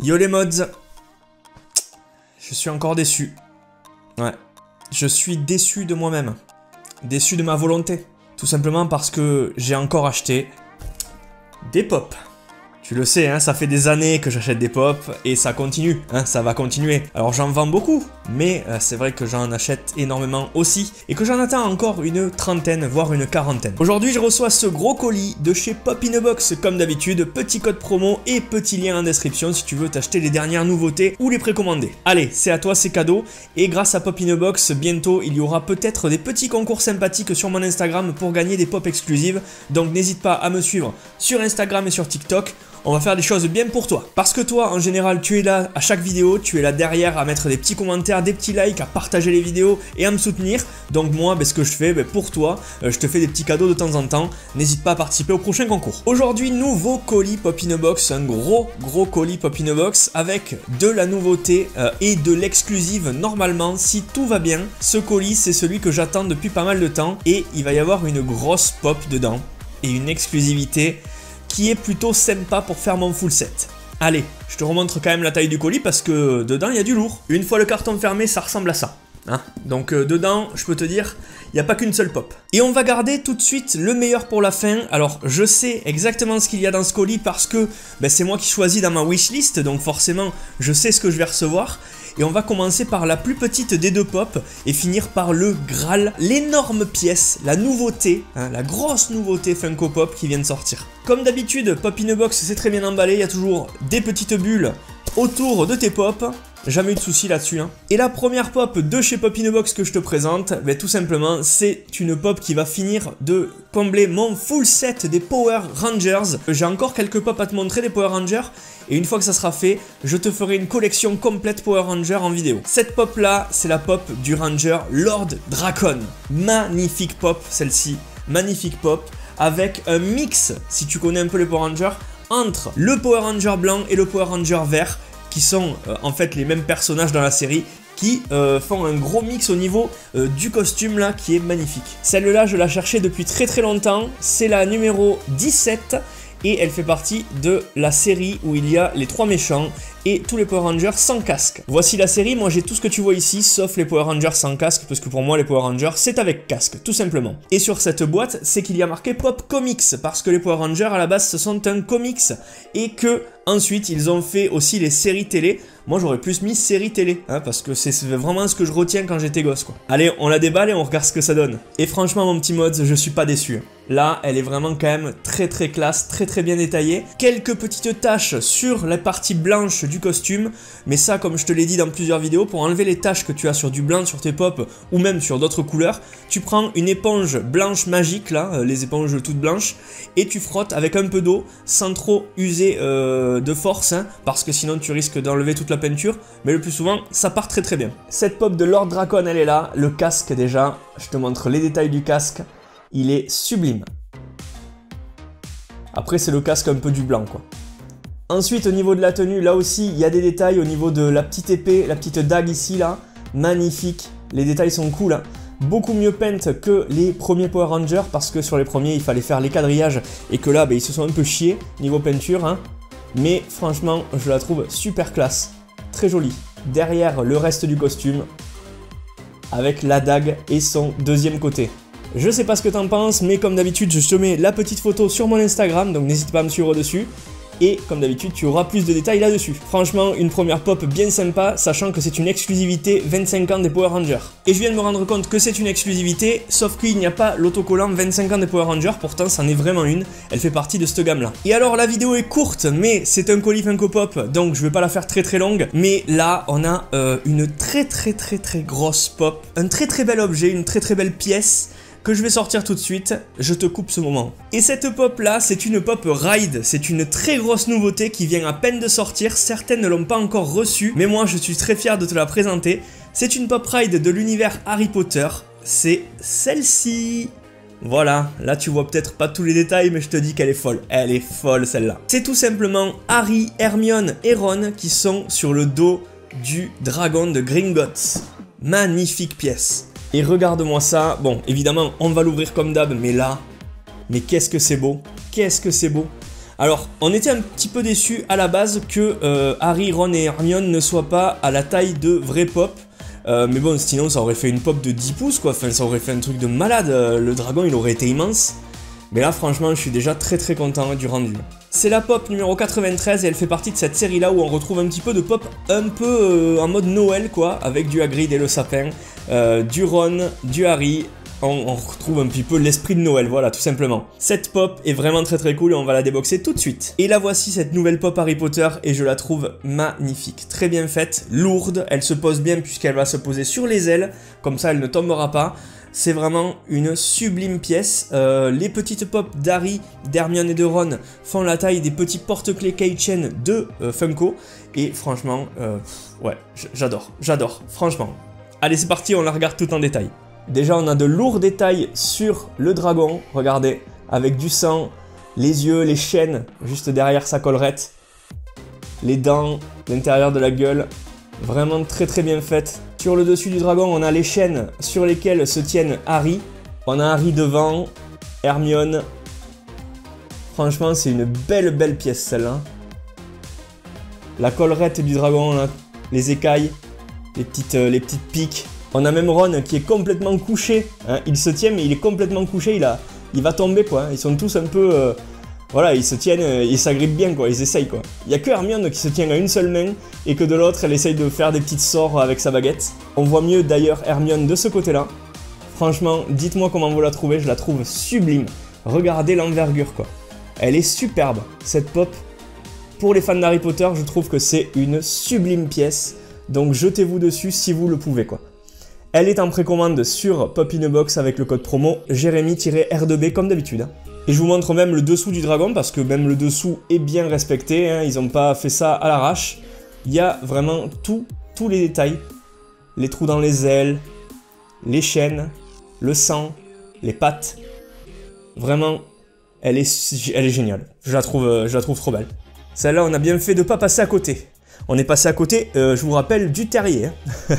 Yo les mods. Je suis encore déçu. Ouais. Je suis déçu de moi-même. Déçu de ma volonté. Tout simplement parce que j'ai encore acheté des pops. Tu le sais, hein, ça fait des années que j'achète des pops et ça continue, hein, ça va continuer. Alors j'en vends beaucoup, mais c'est vrai que j'en achète énormément aussi et que j'en attends encore une trentaine, voire une quarantaine. Aujourd'hui, je reçois ce gros colis de chez Pop in a Box, comme d'habitude, petit code promo et petit lien en description si tu veux t'acheter les dernières nouveautés ou les précommander. Allez, c'est à toi, c'est cadeau. Et grâce à Pop in a Box, bientôt, il y aura peut-être des petits concours sympathiques sur mon Instagram pour gagner des pops exclusives. Donc n'hésite pas à me suivre sur Instagram et sur TikTok. On va faire des choses bien pour toi. Parce que toi, en général, tu es là à chaque vidéo, tu es là derrière à mettre des petits commentaires, des petits likes, à partager les vidéos et à me soutenir. Donc moi, ce que je fais, pour toi, je te fais des petits cadeaux de temps en temps. N'hésite pas à participer au prochain concours. Aujourd'hui, nouveau colis Pop in a Box, un gros colis Pop in a Box avec de la nouveauté et de l'exclusive normalement, si tout va bien. Ce colis, c'est celui que j'attends depuis pas mal de temps et il va y avoir une grosse pop dedans et une exclusivité qui est plutôt sympa pour faire mon full set. Allez, je te remontre quand même la taille du colis parce que dedans il y a du lourd. Une fois le carton fermé, ça ressemble à ça. Hein, donc dedans, je peux te dire, il n'y a pas qu'une seule pop. Et on va garder tout de suite le meilleur pour la fin. Alors je sais exactement ce qu'il y a dans ce colis parce que c'est moi qui choisis dans ma wishlist, donc forcément je sais ce que je vais recevoir. Et on va commencer par la plus petite des deux pops et finir par le Graal, l'énorme pièce, la nouveauté, hein, la grosse nouveauté Funko Pop qui vient de sortir. Comme d'habitude, Pop in a Box c'est très bien emballé, il y a toujours des petites bulles autour de tes pops. Jamais eu de soucis là-dessus. Hein. Et la première pop de chez Pop in a Box que je te présente, tout simplement, c'est une pop qui va finir de combler mon full set des Power Rangers. J'ai encore quelques pop à te montrer des Power Rangers. Et une fois que ça sera fait, je te ferai une collection complète Power Rangers en vidéo. Cette pop là, c'est la pop du Ranger Lord Drakkon. Magnifique pop, celle-ci. Magnifique pop. Avec un mix, si tu connais un peu les Power Rangers, entre le Power Ranger blanc et le Power Ranger vert, qui sont en fait les mêmes personnages dans la série, qui font un gros mix au niveau du costume là, qui est magnifique. Celle-là, je la cherchais depuis très longtemps, c'est la numéro 17, et elle fait partie de la série où il y a les 3 méchants et tous les Power Rangers sans casque. Voici la série, moi j'ai tout ce que tu vois ici, sauf les Power Rangers sans casque, parce que pour moi les Power Rangers c'est avec casque, tout simplement. Et sur cette boîte, c'est qu'il y a marqué Pop Comics, parce que les Power Rangers à la base ce sont un comics, et que ensuite ils ont fait aussi les séries télé. Moi j'aurais plus mis série télé, hein, parce que c'est vraiment ce que je retiens quand j'étais gosse, quoi. Allez, on la déballe et on regarde ce que ça donne. Et franchement mon petit mods, je suis pas déçu. Là, elle est vraiment quand même très classe, très bien détaillée. Quelques petites taches sur la partie blanche du costume, mais ça, comme je te l'ai dit dans plusieurs vidéos, pour enlever les taches que tu as sur du blanc sur tes pops ou même sur d'autres couleurs, tu prends une éponge blanche magique, là, les éponges toutes blanches, et tu frottes avec un peu d'eau sans trop user de force, hein, parce que sinon tu risques d'enlever toute la peinture, mais le plus souvent, ça part très bien. Cette pop de Lord Drakkon, elle est là. Le casque déjà, je te montre les détails du casque. Il est sublime. Après, c'est le casque un peu du blanc, quoi. Ensuite, au niveau de la tenue, là aussi, il y a des détails au niveau de la petite épée, la petite dague ici, là. Magnifique. Les détails sont cool, hein. Beaucoup mieux peinte que les premiers Power Rangers, parce que sur les premiers, il fallait faire les quadrillages, et que là, ils se sont un peu chiés niveau peinture, hein. Mais franchement, je la trouve super classe. Très jolie. Derrière, le reste du costume, avec la dague et son deuxième côté. Je sais pas ce que t'en penses, mais comme d'habitude, je te mets la petite photo sur mon Instagram, donc n'hésite pas à me suivre dessus. Et comme d'habitude, tu auras plus de détails là-dessus. Franchement, une première pop bien sympa, sachant que c'est une exclusivité 25 ans des Power Rangers. Et je viens de me rendre compte que c'est une exclusivité, sauf qu'il n'y a pas l'autocollant 25 ans des Power Rangers, pourtant c'en est vraiment une, elle fait partie de cette gamme-là. Et alors, la vidéo est courte, mais c'est un colis Funko Pop, donc je vais pas la faire très longue. Mais là, on a une très grosse pop, un très bel objet, une très belle pièce, que je vais sortir tout de suite, je te coupe ce moment. Et cette pop là, c'est une pop Ride, c'est une très grosse nouveauté qui vient à peine de sortir, certaines ne l'ont pas encore reçue, mais moi je suis très fier de te la présenter. C'est une pop Ride de l'univers Harry Potter, c'est celle-ci. Voilà, là tu vois peut-être pas tous les détails, mais je te dis qu'elle est folle. Elle est folle celle-là. C'est tout simplement Harry, Hermione et Ron qui sont sur le dos du dragon de Gringotts. Magnifique pièce. Et regarde-moi ça. Bon, évidemment, on va l'ouvrir comme d'hab, mais là, mais qu'est-ce que c'est beau. Qu'est-ce que c'est beau. Alors, on était un petit peu déçus à la base que Harry, Ron et Hermione ne soient pas à la taille de vraies pop. Mais bon, sinon ça aurait fait une pop de 10 pouces quoi, enfin ça aurait fait un truc de malade, le dragon il aurait été immense. Mais là franchement je suis déjà très content du rendu. C'est la pop numéro 93 et elle fait partie de cette série là où on retrouve un petit peu de pop un peu en mode Noël quoi, avec du Hagrid et le sapin, du Ron, du Harry. On retrouve un petit peu l'esprit de Noël, voilà, tout simplement. Cette pop est vraiment très cool et on va la déboxer tout de suite. Et la voici, cette nouvelle pop Harry Potter, et je la trouve magnifique. Très bien faite, lourde, elle se pose bien puisqu'elle va se poser sur les ailes, comme ça elle ne tombera pas. C'est vraiment une sublime pièce. Les petites pop d'Harry, d'Hermione et de Ron font la taille des petits porte-clés keychain de Funko. Et franchement, ouais, j'adore, franchement. Allez, c'est parti, on la regarde tout en détail. Déjà, on a de lourds détails sur le dragon, regardez, avec du sang, les yeux, les chaînes, juste derrière sa collerette, les dents, l'intérieur de la gueule, vraiment très bien faite. Sur le dessus du dragon, on a les chaînes sur lesquelles se tiennent Harry. On a Harry devant, Hermione. Franchement, c'est une belle pièce celle-là. La collerette du dragon, on a les écailles, les petites piques. On a même Ron qui est complètement couché, hein. Il se tient mais il est complètement couché, il va tomber quoi, ils sont tous un peu, voilà, ils se tiennent, ils s'agrippent bien quoi, ils essayent quoi. Il n'y a que Hermione qui se tient à une seule main et que de l'autre elle essaye de faire des petits sorts avec sa baguette. On voit mieux d'ailleurs Hermione de ce côté là. Franchement, dites-moi comment vous la trouvez, je la trouve sublime. Regardez l'envergure quoi, elle est superbe cette pop. Pour les fans d'Harry Potter, je trouve que c'est une sublime pièce, donc jetez-vous dessus si vous le pouvez quoi. Elle est en précommande sur Pop in a Box avec le code promo Jérémy-R2B comme d'habitude. Et je vous montre même le dessous du dragon parce que même le dessous est bien respecté, hein, ils n'ont pas fait ça à l'arrache. Il y a vraiment tous les détails. Les trous dans les ailes, les chaînes, le sang, les pattes. Vraiment, elle est géniale. Je la trouve trop belle. Celle-là, on a bien fait de ne pas passer à côté. On est passé à côté, je vous rappelle, du terrier. Hein.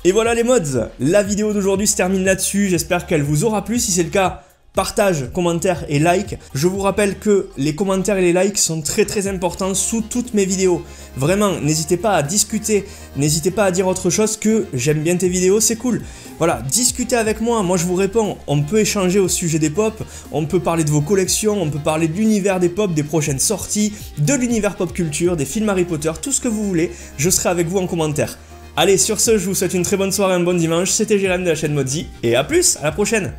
Et voilà les mods, la vidéo d'aujourd'hui se termine là-dessus, j'espère qu'elle vous aura plu, si c'est le cas, partage, commentaire et like. Je vous rappelle que les commentaires et les likes sont très importants sous toutes mes vidéos. Vraiment, n'hésitez pas à discuter, n'hésitez pas à dire autre chose que j'aime bien tes vidéos, c'est cool. Voilà, discutez avec moi, moi je vous réponds, on peut échanger au sujet des pop, on peut parler de vos collections, on peut parler de l'univers des pop, des prochaines sorties, de l'univers pop culture, des films Harry Potter, tout ce que vous voulez, je serai avec vous en commentaire. Allez, sur ce, je vous souhaite une très bonne soirée, un bon dimanche, c'était Jérém de la chaîne Modzy, et à plus, à la prochaine.